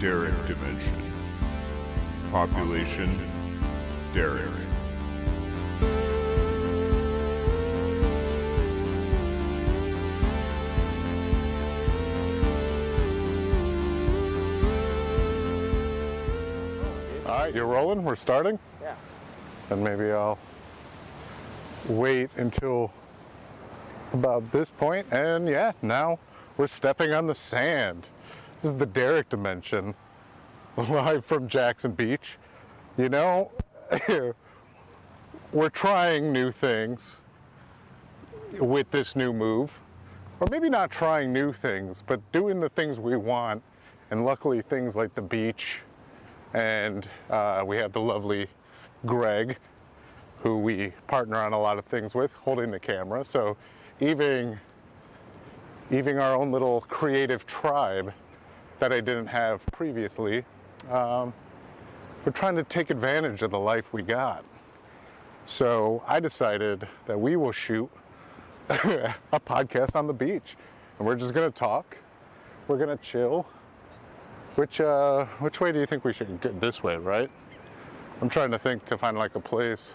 Derrick Dimension. Population, Derrick. All right, you're rolling? We're starting? Yeah. And maybe I'll wait until about this point. And yeah, now we're stepping on the sand. This is the Derrick Dimension, live from Jackson Beach. You know, we're trying new things with this new move. Or maybe not trying new things, but doing the things we want. And luckily things like the beach, and we have the lovely Greg, who we partner on a lot of things with, holding the camera. So even our own little creative tribe that I didn't have previously, we're trying to take advantage of the life we got. So I decided that we will shoot a podcast on the beach, and we're just gonna talk. We're gonna chill. Which way do you think we should get? This way, right? I'm trying to think to find like a place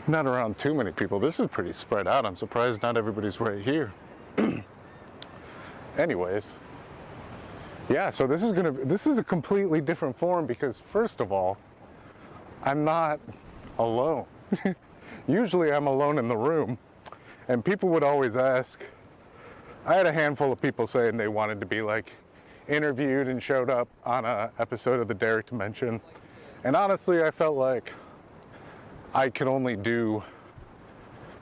not around too many people. This is pretty spread out. I'm surprised not everybody's right here. Anyways, yeah, so this is a completely different form because first of all, I'm not alone. Usually I'm alone in the room, and people would always ask. I had a handful of people saying they wanted to be like interviewed and showed up on an episode of the Derrick Dimension. And honestly, I felt like I could only do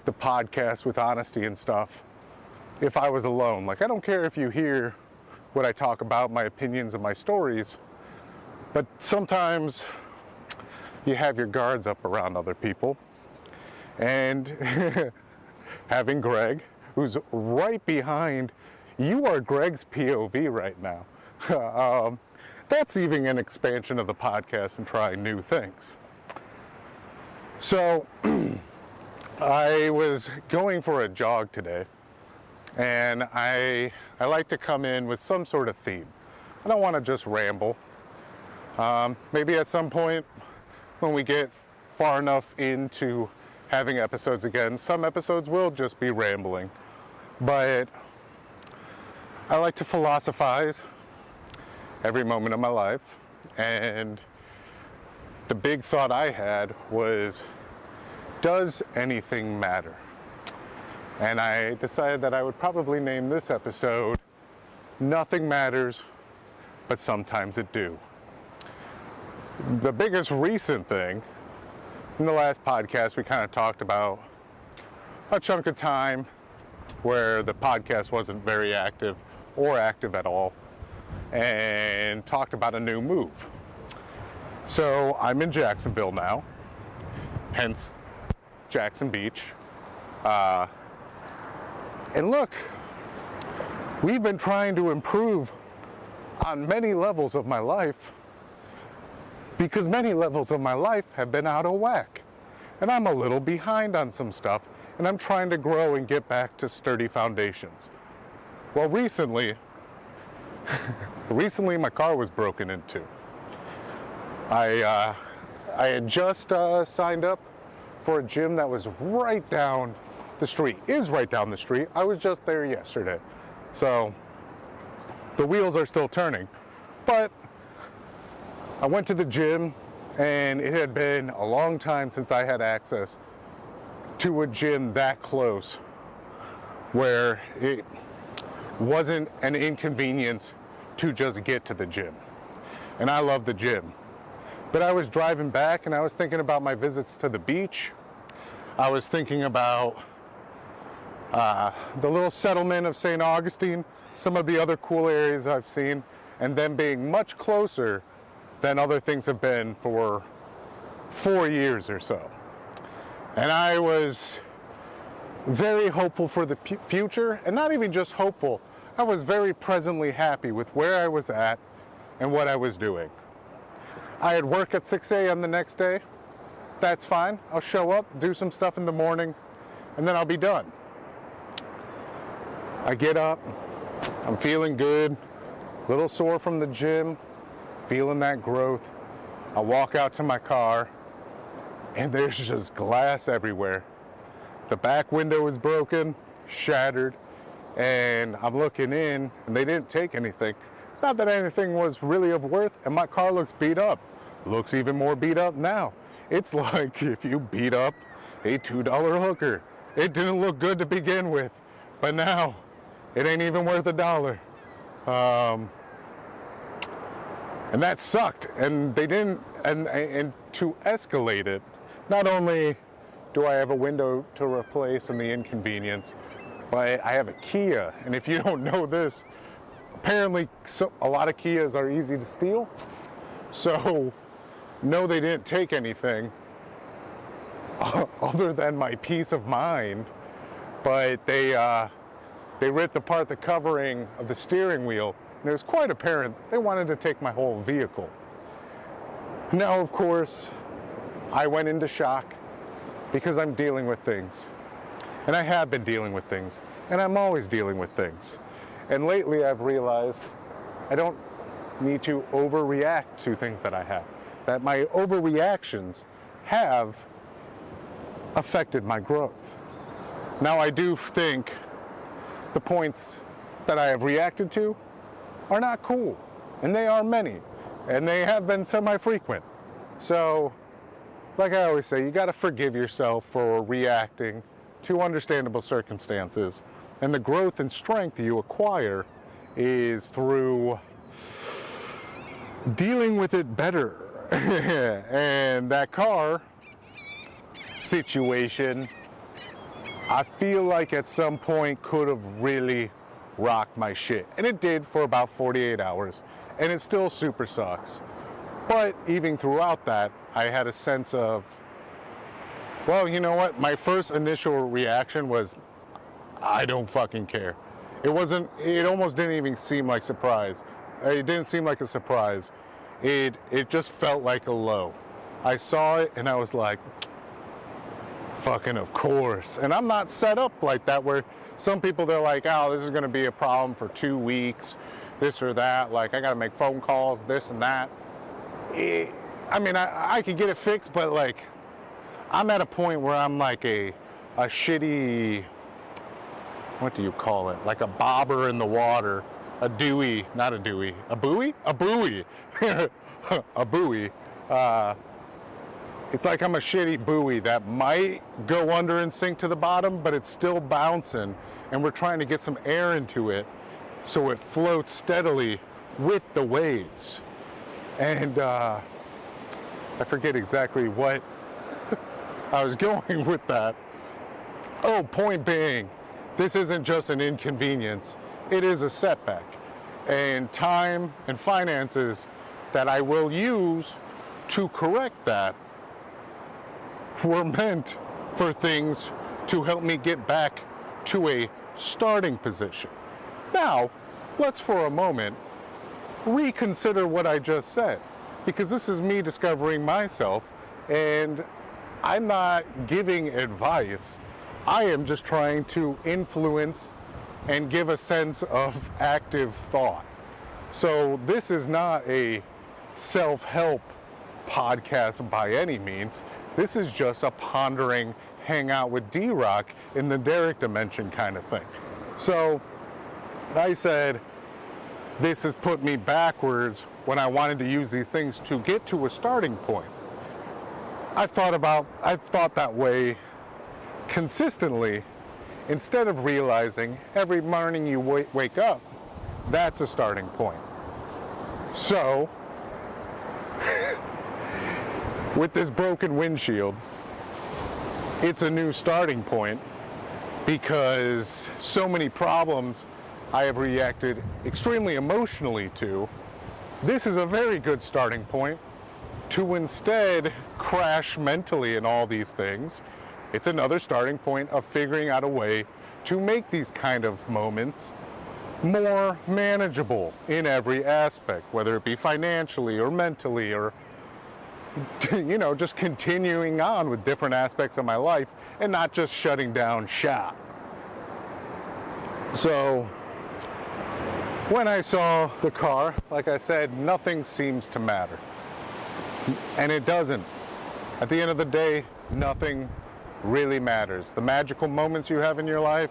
the podcast with honesty and stuff if I was alone. Like, I don't care if you hear what I talk about, my opinions and my stories, but sometimes you have your guards up around other people. And having Greg, who's right behind, you are Greg's POV right now. That's even an expansion of the podcast and trying new things. So I was going for a jog today, and I like to come in with some sort of theme. I don't want to just ramble. Maybe at some point when we get far enough into having episodes again, some episodes will just be rambling. But I like to philosophize every moment of my life, and the big thought I had was, does anything matter? And I decided that I would probably name this episode, Nothing Matters, but Sometimes It Do. The biggest recent thing, in the last podcast we kind of talked about a chunk of time where the podcast wasn't very active or active at all, and talked about a new move. So I'm in Jacksonville now, hence Jackson Beach. And look, we've been trying to improve on many levels of my life because many levels of my life have been out of whack. And I'm a little behind on some stuff, and I'm trying to grow and get back to sturdy foundations. Well, recently my car was broken into. I had just signed up for a gym that was right down the street. Is right down the street. I was just there yesterday. So the wheels are still turning. But I went to the gym, and it had been a long time since I had access to a gym that close where it wasn't an inconvenience to just get to the gym. And I love the gym. But I was driving back and I was thinking about my visits to the beach. I was thinking about the little settlement of St. Augustine, some of the other cool areas I've seen, and them being much closer than other things have been for 4 years or so. And I was very hopeful for the future, and not even just hopeful, I was very presently happy with where I was at and what I was doing. I had work at 6 a.m. the next day. That's fine. I'll show up, do some stuff in the morning, and then I'll be done. I get up, I'm feeling good, little sore from the gym, feeling that growth. I walk out to my car, and there's just glass everywhere. The back window is broken, shattered, and I'm looking in, and they didn't take anything. Not that anything was really of worth, and my car looks beat up. Looks even more beat up now. It's like if you beat up a $2 hooker. It didn't look good to begin with, but now it ain't even worth $1. And that sucked, and they didn't, and to escalate it, not only do I have a window to replace and the inconvenience, but I have a Kia, and if you don't know this, apparently a lot of Kias are easy to steal. So, no, they didn't take anything other than my peace of mind, but they ripped apart the covering of the steering wheel, and it was quite apparent they wanted to take my whole vehicle. Now, of course, I went into shock because I'm dealing with things. And I have been dealing with things. And I'm always dealing with things. And lately I've realized I don't need to overreact to things that I have. That my overreactions have affected my growth. Now, I do think the points that I have reacted to are not cool. And they are many. And they have been semi-frequent. So, like I always say, you got to forgive yourself for reacting to understandable circumstances. And the growth and strength you acquire is through dealing with it better. And that car situation, I feel like at some point could have really rocked my shit. And it did for about 48 hours. And it still super sucks. But even throughout that, I had a sense of, well, you know what? My first initial reaction was, I don't fucking care. It almost didn't even seem like surprise. It didn't seem like a surprise. It just felt like a low. I saw it and I was like, fucking of course. And I'm not set up like that where some people, they're like, oh, this is going to be a problem for 2 weeks, this or that. Like, I got to make phone calls, this and that. I mean, I could get it fixed, but like, I'm at a point where I'm like a shitty, what do you call it? Like a bobber in the water, a buoy. A buoy. A buoy. It's like I'm a shitty buoy that might go under and sink to the bottom, but it's still bouncing, and we're trying to get some air into it so it floats steadily with the waves. And I forget exactly what I was going with that. Oh, point being, this isn't just an inconvenience, it is a setback. And time and finances that I will use to correct that were meant for things to help me get back to a starting position. Now, let's for a moment reconsider what I just said, because this is me discovering myself, and I'm not giving advice. I am just trying to influence and give a sense of active thought. So this is not a self-help podcast by any means. This is just a pondering, hang out with D-Rock in the Derrick Dimension kind of thing. So I said, this has put me backwards when I wanted to use these things to get to a starting point. I've thought that way consistently, instead of realizing every morning you wake up, that's a starting point. So, with this broken windshield, it's a new starting point because so many problems I have reacted extremely emotionally to. This is a very good starting point to instead crash mentally in all these things. It's another starting point of figuring out a way to make these kind of moments more manageable in every aspect, whether it be financially or mentally or, you know, just continuing on with different aspects of my life and not just shutting down shop. So When I saw the car, like I said, nothing seems to matter. And it doesn't. At the end of the day, nothing really matters. The magical moments you have in your life,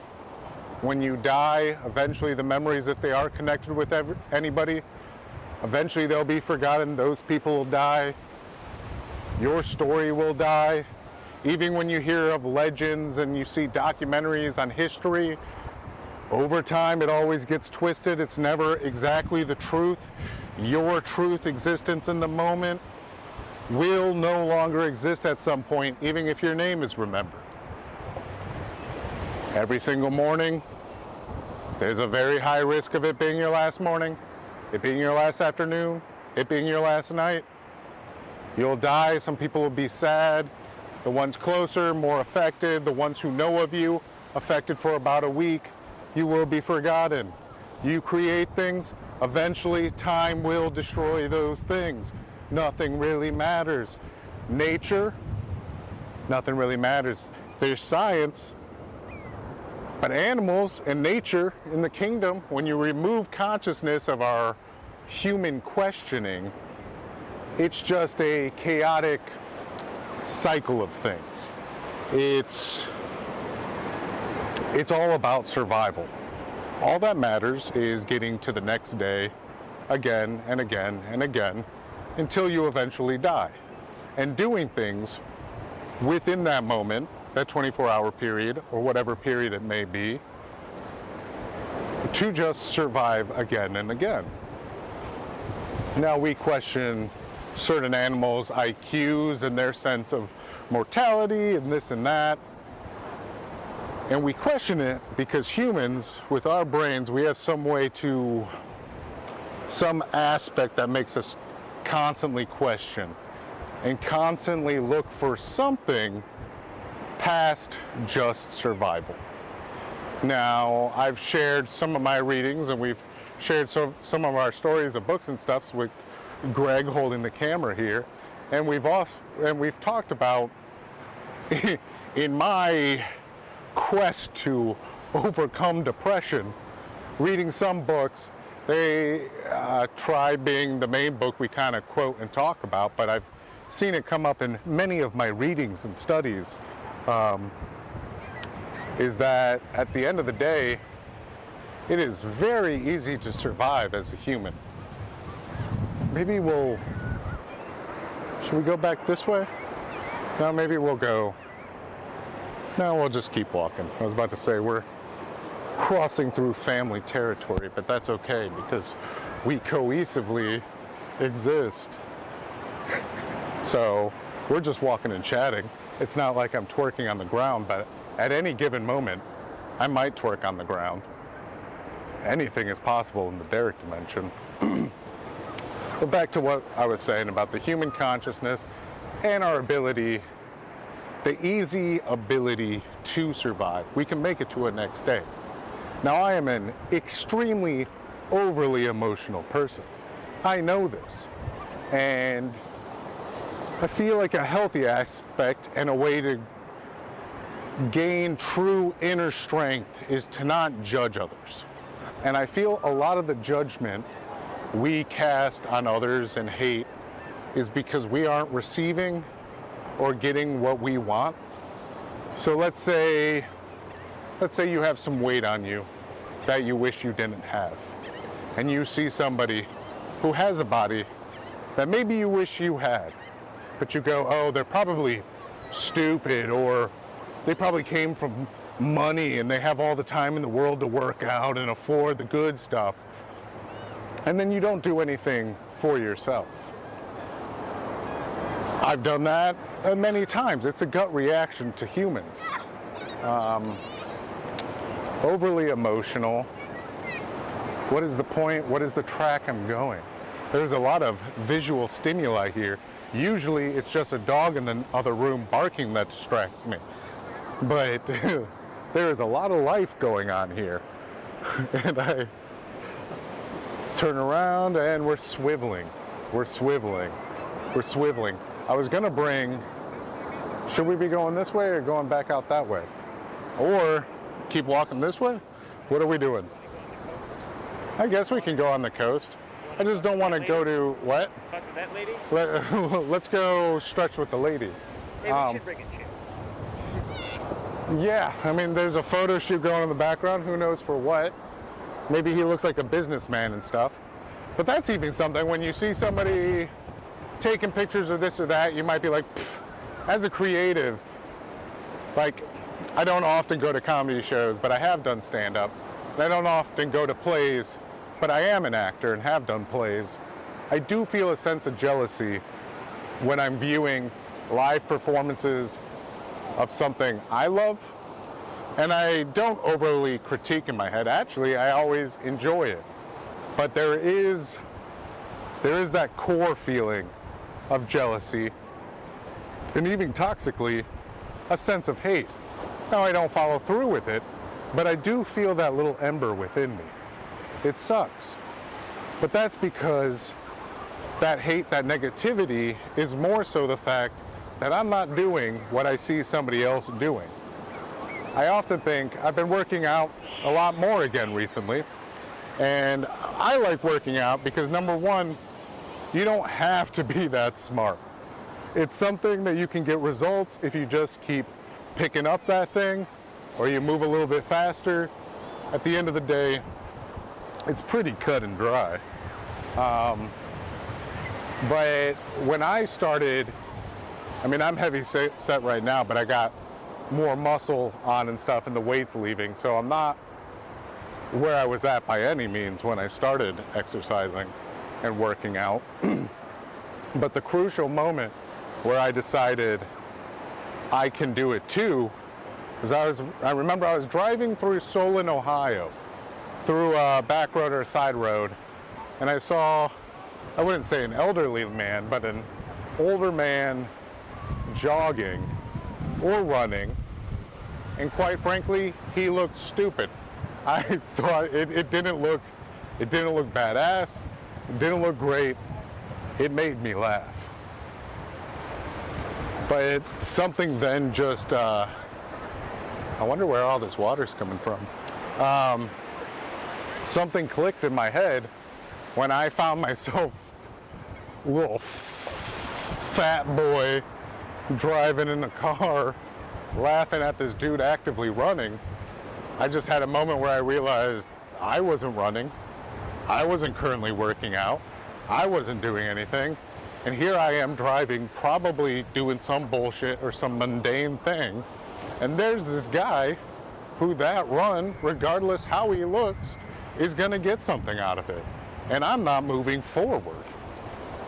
when you die, eventually the memories, if they are connected with anybody, eventually they'll be forgotten. Those people will die. Your story will die. Even when you hear of legends and you see documentaries on history, over time it always gets twisted. It's never exactly the truth. Your truth, existence in the moment, will no longer exist at some point, even if your name is remembered. Every single morning, there's a very high risk of it being your last morning, it being your last afternoon, it being your last night. You'll die. Some people will be sad. The ones closer, more affected, the ones who know of you, affected for about a week, you will be forgotten. You create things, eventually time will destroy those things. Nothing really matters. Nature, nothing really matters. There's science, but animals and nature in the kingdom, when you remove consciousness of our human questioning, it's just a chaotic cycle of things. It's all about survival. All that matters is getting to the next day again and again and again until you eventually die. And doing things within that moment, that 24-hour period or whatever period it may be, to just survive again and again. Now we question certain animals' IQs and their sense of mortality and this and that. And we question it because humans, with our brains, we have some aspect that makes us constantly question and constantly look for something past just survival. Now, I've shared some of my readings and we've shared some of our stories of books and stuff with Greg holding the camera here, and we've talked about in my quest to overcome depression, reading some books. They Tribe being the main book we kind of quote and talk about, but I've seen it come up in many of my readings and studies, is that at the end of the day, it is very easy to survive as a human. Maybe should we go back this way? No, maybe we'll just keep walking. I was about to say we're crossing through family territory, but that's okay because we cohesively exist. So we're just walking and chatting. It's not like I'm twerking on the ground, but at any given moment, I might twerk on the ground. Anything is possible in the Derrick Dimension. But back to what I was saying about the human consciousness and our ability, the easy ability to survive. We can make it to a next day. Now, I am an extremely overly emotional person. I know this. And I feel like a healthy aspect and a way to gain true inner strength is to not judge others. And I feel a lot of the judgment we cast on others and hate is because we aren't receiving or getting what we want. So let's say you have some weight on you that you wish you didn't have, and you see somebody who has a body that maybe you wish you had, but you go, oh, they're probably stupid, or they probably came from money and they have all the time in the world to work out and afford the good stuff. And then you don't do anything for yourself. I've done that many times. It's a gut reaction to humans. Overly emotional. What is the point? What is the track I'm going? There's a lot of visual stimuli here. Usually it's just a dog in the other room barking that distracts me. But there is a lot of life going on here. And I turn around and we're swiveling. I was gonna should we be going this way or going back out that way? Or keep walking this way? What are we doing? I guess we can go on the coast. I just don't want to go to what? Talk to that lady? Let's go stretch with the lady. Maybe we should bring a chick. Yeah, I mean, there's a photo shoot going in the background. Who knows for what? Maybe he looks like a businessman and stuff. But that's even something. When you see somebody taking pictures of this or that, you might be like, pfft. As a creative, like, I don't often go to comedy shows, but I have done stand-up. And I don't often go to plays, but I am an actor and have done plays. I do feel a sense of jealousy when I'm viewing live performances of something I love. And I don't overly critique in my head. Actually, I always enjoy it. But there is that core feeling of jealousy, and even toxically, a sense of hate. Now, I don't follow through with it, but I do feel that little ember within me. It sucks. But that's because that hate, that negativity, is more so the fact that I'm not doing what I see somebody else doing. I often think I've been working out a lot more again recently, and I like working out because, number one, you don't have to be that smart. It's something that you can get results if you just keep picking up that thing, or you move a little bit faster. At the end of the day, it's pretty cut and dry. But when I started, I mean, I'm heavy set right now, but I got more muscle on and stuff, and the weight's leaving, so I'm not where I was at by any means when I started exercising and working out. But the crucial moment where I decided I can do it too was I remember I was driving through Solon, Ohio, through a back road or a side road, and I saw, I wouldn't say an elderly man, but an older man jogging or running, and quite frankly, he looked stupid. I thought it didn't look badass, it didn't look great. It made me laugh. But something then just, I wonder where all this water's coming from. Something clicked in my head when I found myself a little fat boy driving in a car, laughing at this dude actively running. I just had a moment where I realized I wasn't running. I wasn't currently working out. I wasn't doing anything. And here I am driving, probably doing some bullshit or some mundane thing. And there's this guy who that run, regardless how he looks, is gonna get something out of it. And I'm not moving forward.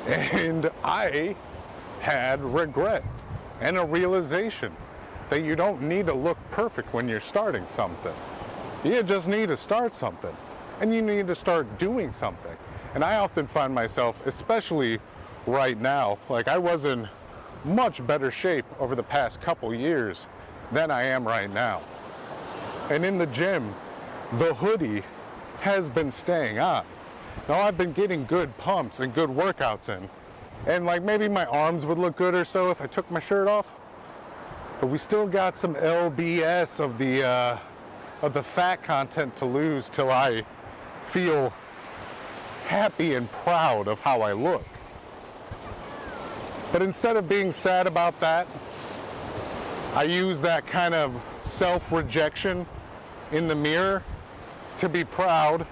And I had regret and a realization that you don't need to look perfect when you're starting something. You just need to start something, and you need to start doing something. And I often find myself, especially right now, like I was in much better shape over the past couple years than I am right now. And in the gym, the hoodie has been staying on. Now I've been getting good pumps and good workouts in, and like maybe my arms would look good or so if I took my shirt off, but we still got some LBS of the fat content to lose till I feel happy and proud of how I look. But instead of being sad about that, I use that kind of self-rejection in the mirror to be proud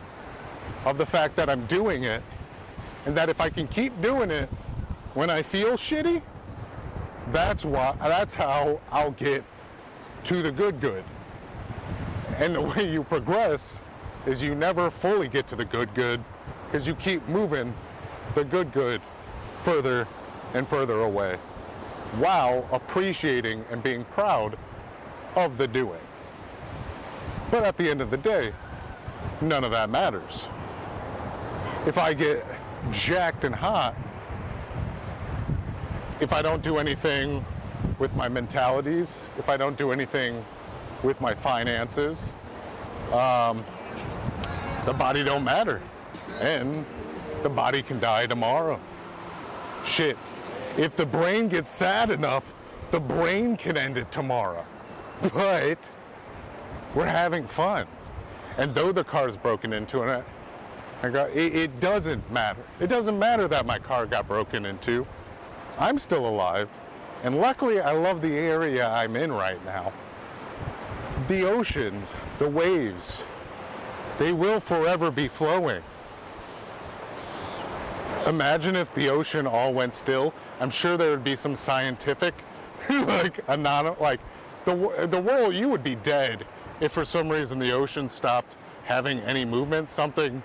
of the fact that I'm doing it, and that if I can keep doing it when I feel shitty, that's how I'll get to the good. And the way you progress is you never fully get to the good, because you keep moving the good further and further away, while appreciating and being proud of the doing. But at the end of the day, none of that matters. If I get jacked and hot, if I don't do anything with my mentalities, if I don't do anything with my finances, the body don't matter. And the body can die tomorrow. Shit, if the brain gets sad enough, the brain can end it tomorrow. But we're having fun. And though the car's broken into, It doesn't matter. It doesn't matter that my car got broken into. I'm still alive. And luckily, I love the area I'm in right now. The oceans, the waves, they will forever be flowing. Imagine if the ocean all went still. I'm sure there would be some scientific, the world, you would be dead if for some reason the ocean stopped having any movement. Something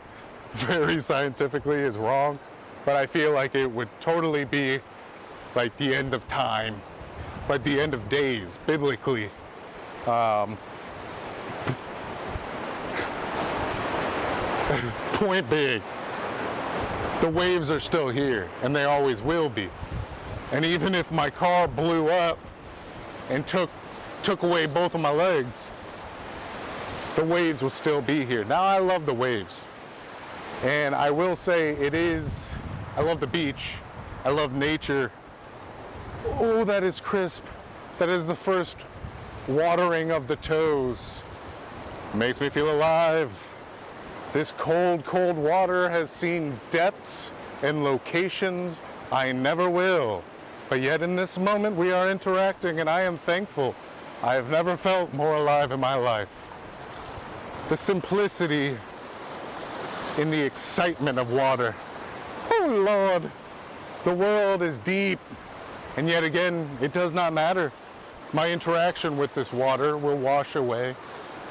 very scientifically is wrong, but I feel like it would totally be like the end of time, like the end of days, biblically. Point being, the waves are still here, and they always will be. And even if my car blew up and took away both of my legs, the waves will still be here. Now, I love the waves. And I will say I love the beach. I love nature. Oh, that is crisp. That is the first watering of the toes. Makes me feel alive. This cold, cold water has seen depths and locations I never will. But yet in this moment we are interacting, and I am thankful. I have never felt more alive in my life. The simplicity in the excitement of water. Oh Lord, the world is deep, and yet again, it does not matter. My interaction with this water will wash away.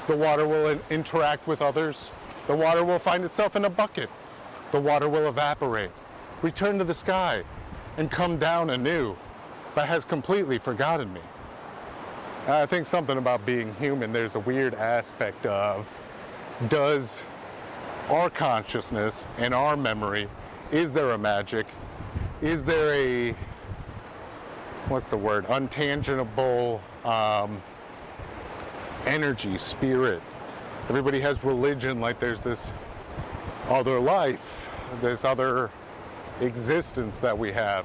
The water will interact with others. The water will find itself in a bucket. The water will evaporate, return to the sky, and come down anew, but has completely forgotten me. I think something about being human, there's a weird aspect of, does our consciousness and our memory, is there a magic? Is there a, what's the word, untangible energy, spirit? Everybody has religion, like there's this other life, this other existence that we have.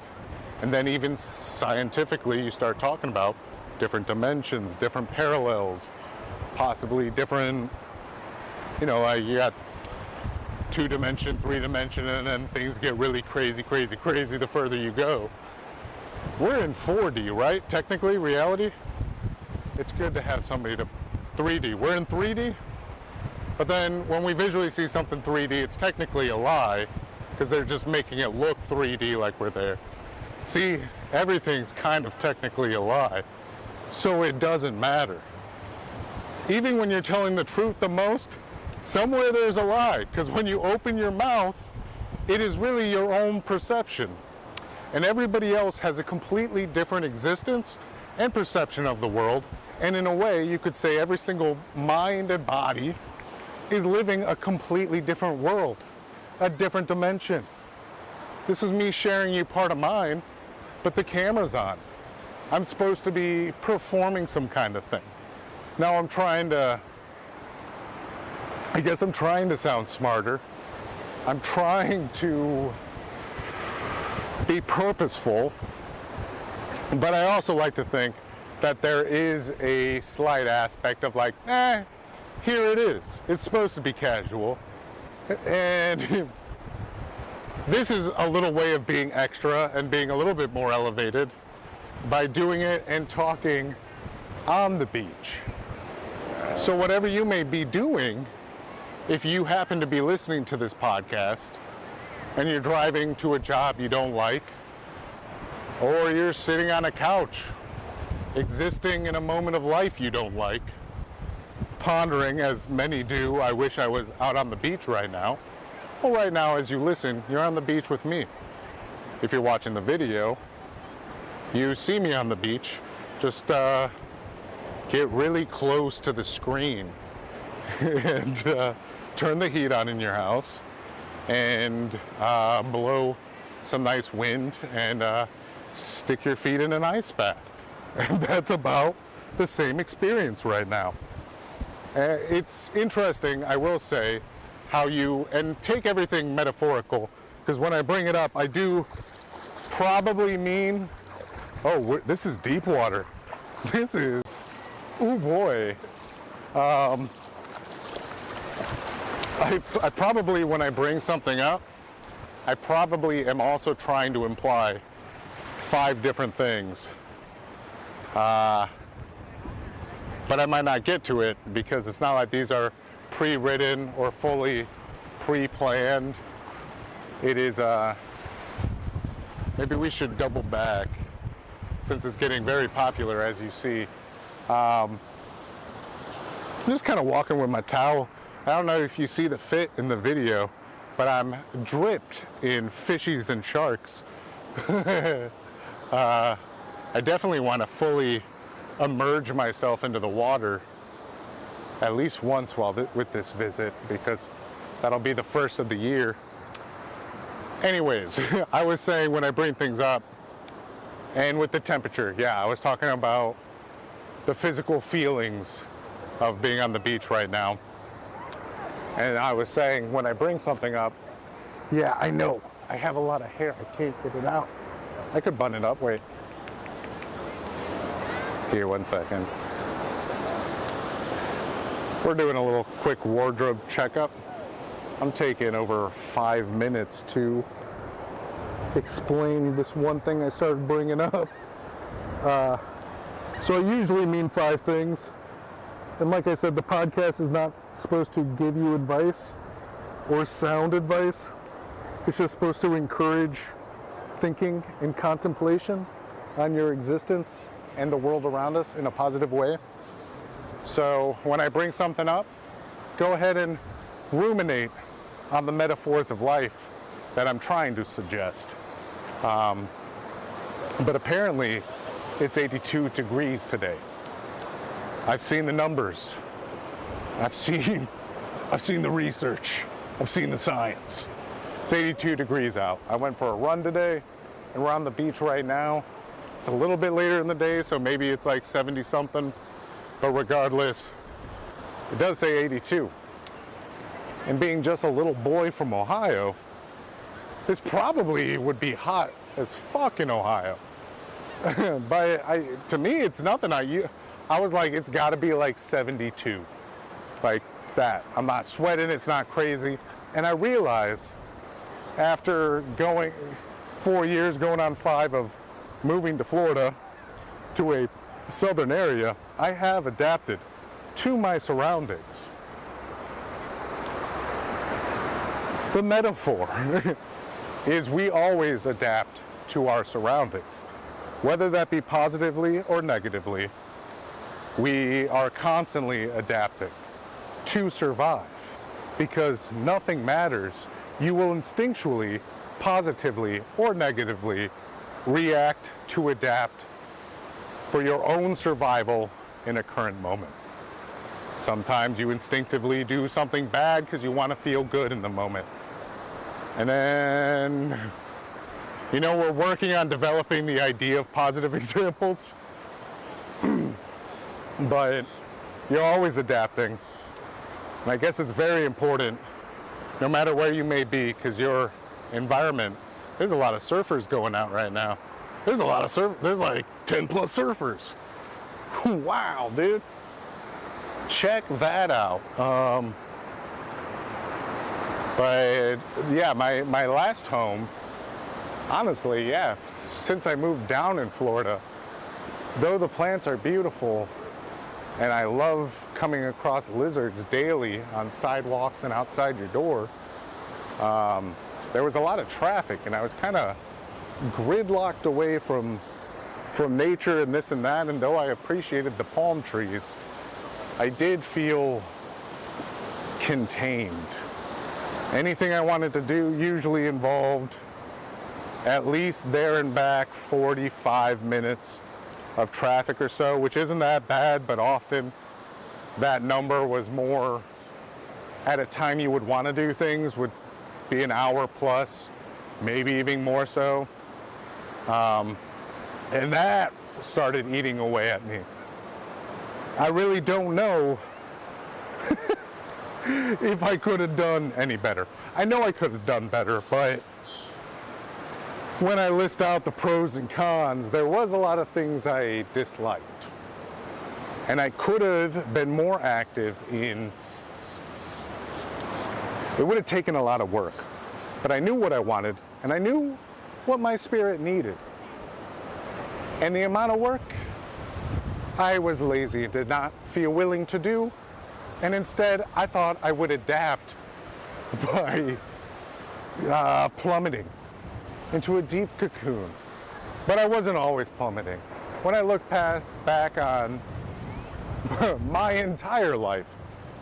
And then even scientifically, you start talking about different dimensions, different parallels, possibly different, you got 2-dimension, 3-dimension, and then things get really crazy, crazy, crazy the further you go. We're in 4D, right? Technically, reality. It's good to have somebody to 3D. We're in 3D, but then when we visually see something 3D, it's technically a lie, because they're just making it look 3D like we're there. See, everything's kind of technically a lie, so it doesn't matter. Even when you're telling the truth the most, somewhere there's a lie, because when you open your mouth, it is really your own perception. And everybody else has a completely different existence and perception of the world. And in a way, you could say every single mind and body is living a completely different world, a different dimension. This is me sharing you part of mine, but the camera's on. I'm supposed to be performing some kind of thing. Now I'm trying to sound smarter. I'm trying to be purposeful, but I also like to think that there is a slight aspect of like, here it is. It's supposed to be casual. And this is a little way of being extra and being a little bit more elevated by doing it and talking on the beach. So whatever you may be doing, if you happen to be listening to this podcast and you're driving to a job you don't like, or you're sitting on a couch existing in a moment of life you don't like, pondering, as many do, I wish I was out on the beach right now. Well, right now, as you listen, you're on the beach with me. If you're watching the video, you see me on the beach. Just get really close to the screen and turn the heat on in your house and blow some nice wind and stick your feet in an ice bath. And that's about the same experience right now. It's interesting, I will say, how you, and take everything metaphorical, because when I bring it up, I do probably mean, this is deep water. This is, oh boy. I probably, when I bring something up, I probably am also trying to imply 5 different things. But I might not get to it because it's not like these are pre-written or fully pre-planned. It is, maybe we should double back since it's getting very popular, as you see. I'm just kind of walking with my towel. I don't know if you see the fit in the video, but I'm dripped in fishies and sharks. I definitely want to fully immerse myself into the water at least once while with this visit, because that'll be the first of the year. Anyways, I was saying when I bring things up, and with the temperature, yeah, I was talking about the physical feelings of being on the beach right now. And I was saying when I bring something up, yeah, I know, I have a lot of hair, I can't get it out. I could bun it up, wait. Here, 1 second. We're doing a little quick wardrobe checkup. I'm taking over 5 minutes to explain this one thing I started bringing up. So I usually mean 5 things. And like I said, the podcast is not supposed to give you advice or sound advice. It's just supposed to encourage thinking and contemplation on your existence and the world around us in a positive way. So when I bring something up, go ahead and ruminate on the metaphors of life that I'm trying to suggest. But apparently it's 82 degrees today. I've seen the numbers. I've seen the research. I've seen the science. It's 82 degrees out. I went for a run today, and we're on the beach right now. It's a little bit later in the day, so maybe it's like 70 something. But regardless, it does say 82. And being just a little boy from Ohio, this probably would be hot as fuck in Ohio. But to me, it's nothing. I was like, it's got to be like 72, like that. I'm not sweating, it's not crazy. And I realized after going 4 years, going on 5 of moving to Florida to a southern area, I have adapted to my surroundings. The metaphor is we always adapt to our surroundings, whether that be positively or negatively. We are constantly adapting to survive because nothing matters. You will instinctually, positively or negatively react to adapt for your own survival in a current moment. Sometimes you instinctively do something bad because you want to feel good in the moment. And then, we're working on developing the idea of positive examples. But you're always adapting. And I guess it's very important, no matter where you may be, because your environment, there's a lot of surfers going out right now. There's a lot of there's like 10 plus surfers. Wow, dude. Check that out. But yeah, my last home, honestly, yeah, since I moved down in Florida, though the plants are beautiful, and I love coming across lizards daily on sidewalks and outside your door, there was a lot of traffic, and I was kind of gridlocked away from nature and this and that. And though I appreciated the palm trees, I did feel contained. Anything I wanted to do usually involved at least there and back 45 minutes of traffic or so, which isn't that bad, but often that number was more at a time you would want to do things would be an hour plus, maybe even more so. And that started eating away at me. I really don't know if I could have done any better. I know I could have done better, but when I list out the pros and cons, there was a lot of things I disliked. And I could have been more active in It would have taken a lot of work, but I knew what I wanted, and I knew what my spirit needed. And the amount of work I was lazy, did not feel willing to do, and instead I thought I would adapt by plummeting into a deep cocoon. But I wasn't always plummeting. When I look back on my entire life,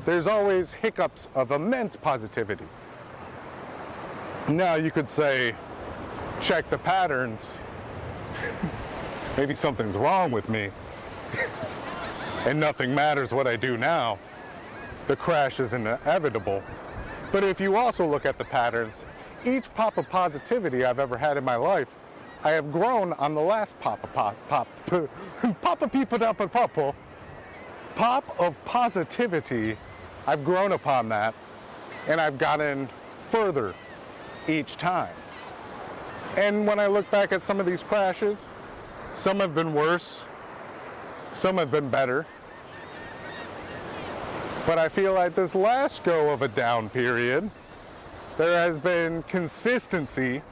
there's always hiccups of immense positivity. Now you could say, check the patterns. Maybe something's wrong with me. And nothing matters what I do now. The crash is inevitable. But if you also look at the patterns, each pop of positivity I've ever had in my life, I have grown on the last pop of positivity. I've grown upon that, and I've gotten further each time. And when I look back at some of these crashes, some have been worse, some have been better. But I feel like this last go of a down period, there has been consistency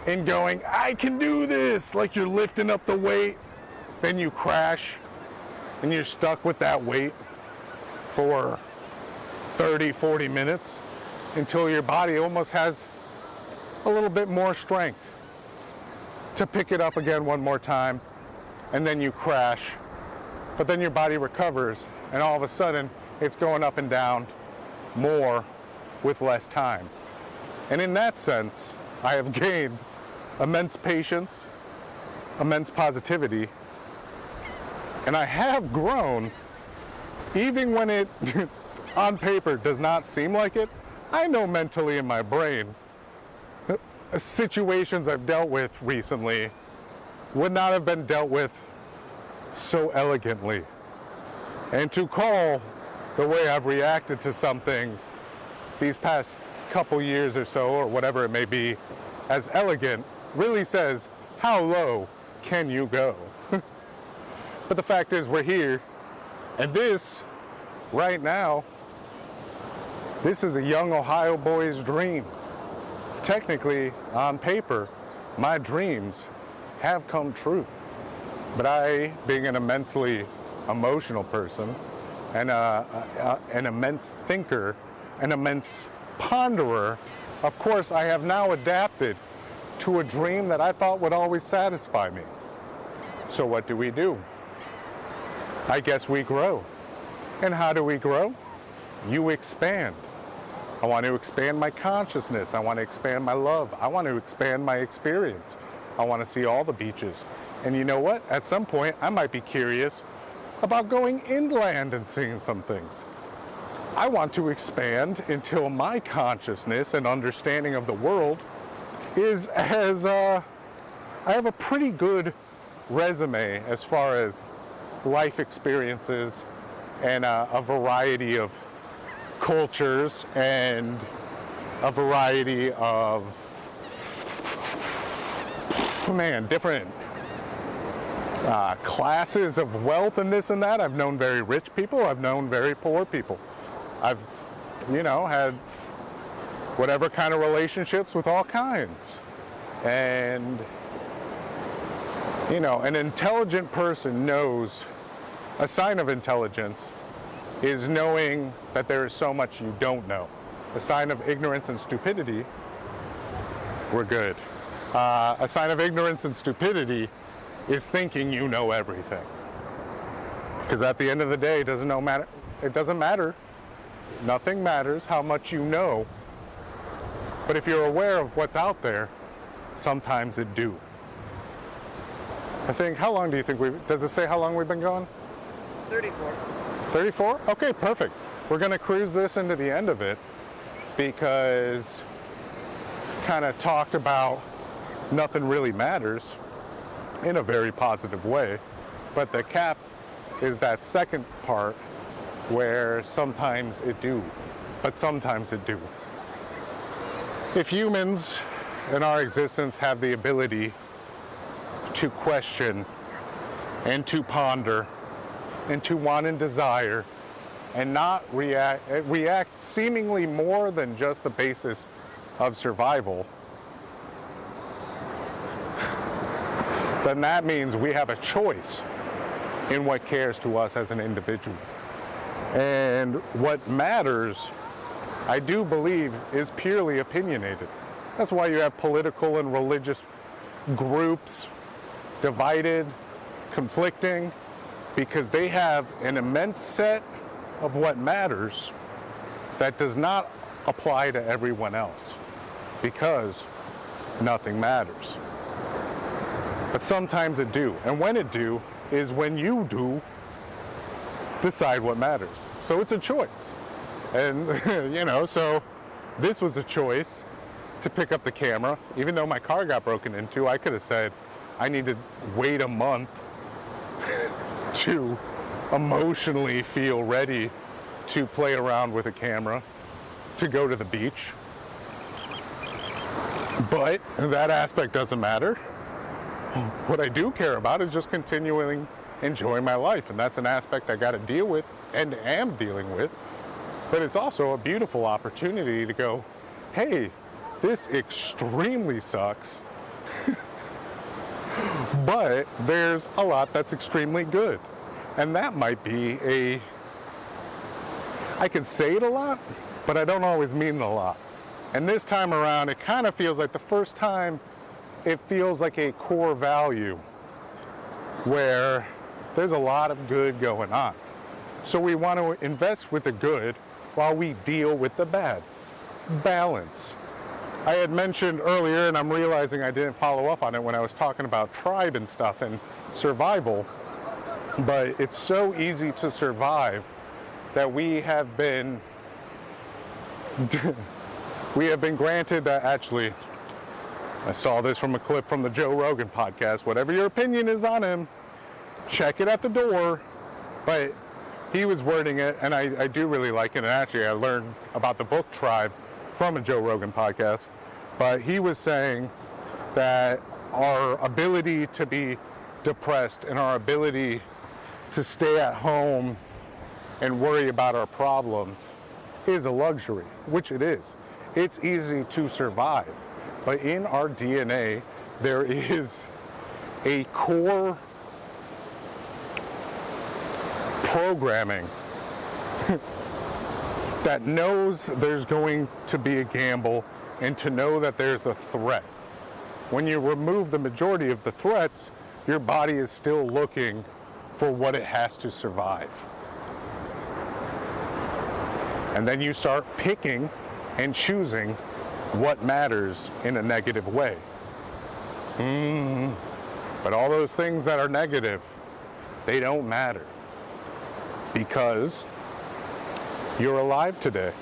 in going, I can do this, like you're lifting up the weight, then you crash, and you're stuck with that weight for 30, 40 minutes until your body almost has a little bit more strength to pick it up again one more time, and then you crash. But then your body recovers, and all of a sudden, it's going up and down more with less time. And in that sense, I have gained immense patience, immense positivity, and I have grown, even when it, on paper, does not seem like it. I know mentally in my brain, situations I've dealt with recently would not have been dealt with so elegantly. And to call the way I've reacted to some things these past couple years or so, or whatever it may be, as elegant, really says, how low can you go? But the fact is, we're here, and this, right now, this is a young Ohio boy's dream. Technically, on paper, my dreams have come true. But I, being an immensely emotional person, and an immense thinker, an immense ponderer, of course, I have now adapted to a dream that I thought would always satisfy me. So what do? I guess we grow. And how do we grow? You expand. I want to expand my consciousness. I want to expand my love. I want to expand my experience. I want to see all the beaches. And you know what? At some point, I might be curious about going inland and seeing some things. I want to expand until my consciousness and understanding of the world is as, I have a pretty good resume as far as life experiences and a variety of cultures and a variety of, different classes of wealth and this and that. I've known very rich people. I've known very poor people. I've, had whatever kind of relationships with all kinds. And, an intelligent person knows, a sign of intelligence is knowing that there is so much you don't know. A sign of ignorance and stupidity, we're good. A sign of ignorance and stupidity is thinking you know everything. Because at the end of the day, it doesn't matter. Nothing matters how much you know. But if you're aware of what's out there, sometimes it do. I think, how long do you think does it say how long we've been going? 34. 34? Okay, perfect. We're going to cruise this into the end of it because kind of talked about nothing really matters in a very positive way. But the cap is that second part where sometimes it do, but sometimes it do. If humans in our existence have the ability to question and to ponder and to want and desire and not react seemingly more than just the basis of survival, then that means we have a choice in what cares to us as an individual. And what matters, I do believe, is purely opinionated. That's why you have political and religious groups divided, conflicting, because they have an immense set of what matters that does not apply to everyone else, because nothing matters. But sometimes it do, and when it do is when you do decide what matters. So it's a choice. And so this was a choice to pick up the camera. Even though my car got broken into, I could have said I need to wait a month to emotionally feel ready to play around with a camera, to go to the beach. But that aspect doesn't matter. What I do care about is just continuing enjoying my life, and that's an aspect I got to deal with and am dealing with. But it's also a beautiful opportunity to go, hey, this extremely sucks, but there's a lot that's extremely good. And that might be I can say it a lot, but I don't always mean it a lot. And this time around, it kind of feels like the first time it feels like a core value where there's a lot of good going on. So we want to invest with the good while we deal with the bad. Balance. I had mentioned earlier, and I'm realizing I didn't follow up on it when I was talking about tribe and stuff and survival, but it's so easy to survive that we have been granted that. Actually, I saw this from a clip from the Joe Rogan podcast. Whatever your opinion is on him, check it at the door. But he was wording it, and I do really like it. And actually, I learned about the book Tribe from a Joe Rogan podcast. But he was saying that our ability to be depressed and our ability to stay at home and worry about our problems is a luxury, which it is. It's easy to survive. But in our DNA, there is a core programming that knows there's going to be a gamble and to know that there's a threat. When you remove the majority of the threats, your body is still looking for what it has to survive. And then you start picking and choosing what matters in a negative way. But all those things that are negative, they don't matter because you're alive today.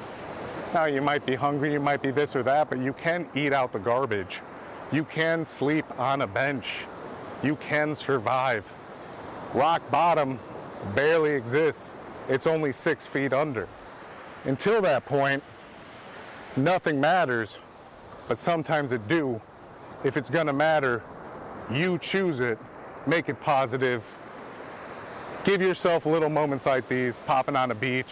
Now, you might be hungry, you might be this or that, but you can eat out the garbage. You can sleep on a bench. You can survive. Rock bottom barely exists. It's only 6 feet under. Until that point, nothing matters, but sometimes it do. If it's gonna matter, you choose it, make it positive. Give yourself little moments like these, popping on a beach,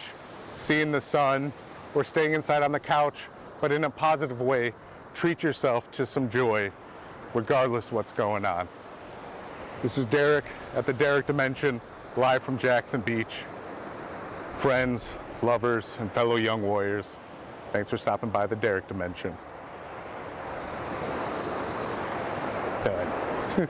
seeing the sun, or staying inside on the couch, but in a positive way. Treat yourself to some joy, regardless of what's going on. This is Derrick at the Derrick Dimension, live from Jackson Beach. Friends, lovers, and fellow young warriors, thanks for stopping by the Derrick Dimension. Done.